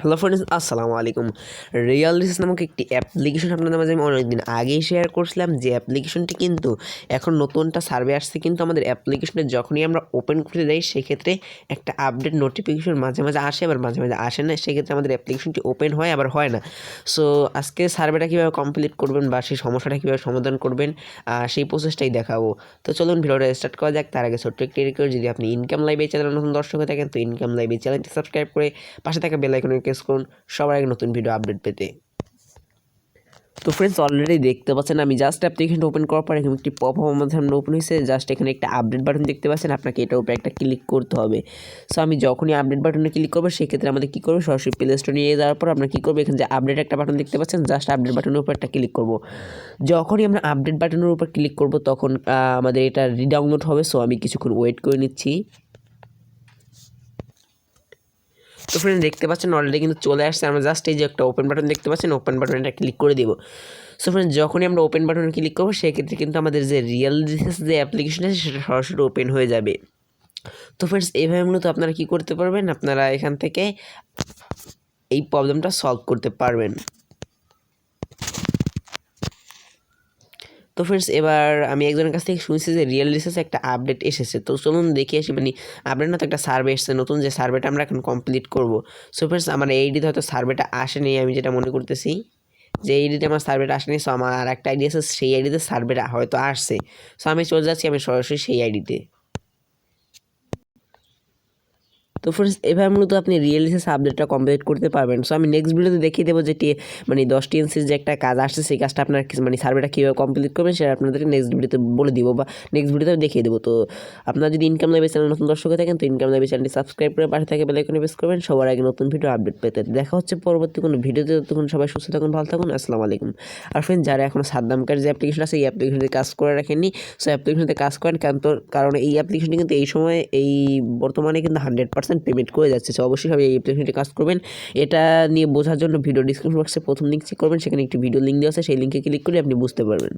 Hello friends, আসসালামু আলাইকুম। Real recess নামক একটি অ্যাপ্লিকেশন আপনাদের মাঝে আমি অনেকদিন আগেই শেয়ার করছিলাম, যে অ্যাপ্লিকেশনটি কিন্তু এখন নতুনটা সার্ভে আসছে, কিন্তু আমাদের অ্যাপ্লিকেশনে যখনই আমরা ওপেন করতে যাই সেক্ষেত্রে একটা আপডেট নোটিফিকেশন মাঝে মাঝে আসে, আবার মাঝে মাঝে আসে না। সেক্ষেত্রে আমাদের অ্যাপ্লিকেশনটি ওপেন হয়, আবার হয় না। সো আজকে সার্ভেটা কীভাবে কমপ্লিট করবেন বা সেই সমস্যাটা কীভাবে সমাধান করবেন সেই প্রসেসটাই দেখাবো। তো চলুন ভিডিওটা স্টার্ট করা যাক। তার আগে ছোট্ট একটি রিকোয়েস্ট, যদি আপনি ইনকাম লাইভ এই চ্যানেলে নতুন দর্শক হয়ে থাকেন তো ইনকাম লাইভ এই চ্যানেলটি সাবস্ক্রাইব করে পাশে থাকা বেল আইকনে প্রেস করুন সবার আগে নতুন ভিডিও আপডেট পেতে। তো ফ্রেন্ডস, অলরেডি দেখতে পাচ্ছেন আমি জাস্ট অ্যাপ্লিকেশনটা ওপেন করার পর এখানে একটি পপ আপ আমাদের সামনে ওপেন হয়েছে। জাস্ট এখানে একটা আপডেট বাটন দেখতে পাচ্ছেন, আপনাকে এটার উপরে একটা ক্লিক করতে হবে। সো আমি যখনই আপডেট বাটনে ক্লিক করবো সেক্ষেত্রে আমাদের কী করবো, সরাসরি প্লে স্টোরে নিয়ে যাওয়ার পর আমরা কী করবো, এখানে যে আপডেট একটা বাটন দেখতে পাচ্ছেন, জাস্ট আপডেট বাটনের উপর একটা ক্লিক করবো। যখনই আমরা আপডেট বাটনের উপর ক্লিক করবো তখন আমাদের এটা রিডাউনলোড হবে। সো আমি কিছুক্ষণ ওয়েট করে নিচ্ছি। তো ফ্রেন্ড, দেখতে পাচ্ছেন অলরেডি কিন্তু চলে আসছে। আমরা জাস্ট এই যে একটা ওপেন বাটন দেখতে পাচ্ছেন, ওপেন বাটনটা ক্লিক করে দিব। সো ফ্রেন্ড, যখনই আমরা ওপেন বাটনে ক্লিক করবো সেক্ষেত্রে কিন্তু আমাদের যে রিয়েল রিসেস যে অ্যাপ্লিকেশন আছে সেটা সরাসরি ওপেন হয়ে যাবে। তো ফ্রেন্ডস, এইভাবে মূলত আপনারা কী করতে পারবেন, আপনারা এখান থেকে এই প্রবলেমটা সলভ করতে পারবেন। তো ফ্রেন্ডস, এবার আমি একজনের কাছ থেকে শুনছি যে রিয়েল রিসেসে একটা আপডেট এসেছে। তো চলুন দেখে আসি, মানে আপডেট না তো একটা সার্ভে এসেছে নতুন, যে সার্ভেটা আমরা এখন কমপ্লিট করব। সো ফ্রেন্ডস, আমার এইডিতে হয়তো সার্ভেটা আসেনি, আমি যেটা মনে করতেছি যে এইডিতে আমার সার্ভেটা আসেনি। সো আমার আর একটা আইডি আছে, সেই আইডিতে সার্ভেটা হয়তো আসছে। সো আমি চলে যাচ্ছি আমি সরাসরি সেই আইডিতে। তো ফ্রেন্ডস, এভাবে মূলত আপনি রিয়েল রিসেস আপডেটটা কমপ্লিট করতে পারবেন। সো আমি নেক্সট ভিডিওতে দেখিয়ে দেবো যে মানে 10 টিএনসির যে একটা কাজ আসছে, সেই কাজটা আপনার মানে সার্ভেটা কীভাবে কমপ্লিট করবেন সেটা আপনাদেরকে নেক্সট ভিডিওতে বলে দিব বা নেক্সট ভিডিওতে দেখিয়ে দেবো। তো আপনারা যদি ইনকাম লাইভ চ্যানেল নতুন দর্শক হয়ে থাকেন তো ইনকাম লাইভ চ্যানেলটি সাবস্ক্রাইব করে পাশে থেকে বেল আইকনে প্রেস করবেন সবার আগে নতুন ভিডিও আপডেট পেতে। দেখা হচ্ছে পরবর্তী কোনো ভিডিওতে। তখন সবাই সুস্থ থাকুন, ভালো থাকুন। আসসালামু আলাইকুম। আর ফ্রেন্ড, যারা এখনও সাদ্দামকার যে অ্যাপ্লিকেশন আছে এই অ্যাপ্লিকেশনটি কাজ করে রাখেননি, সো অ্যাপ্লিকেশনতে কাজ করেন, কারণ এই অ্যাপ্লিকেশনটি কিন্তু এই সময় এই বর্তমানে কিন্তু 100% পেমেন্ট করে যাচ্ছে। সো অবশ্যই সবাই এই অ্যাপ্লিকেশনটি কাজ করবেন। এটা নিয়ে বোঝার জন্য ভিডিও ডিসক্রিপশন বক্সে প্রথম লিঙ্ক চেক করবেন, সেখানে একটি ভিডিও লিঙ্ক দেওয়া আছে, সেই লিঙ্কে ক্লিক করে আপনি বুঝতে পারবেন।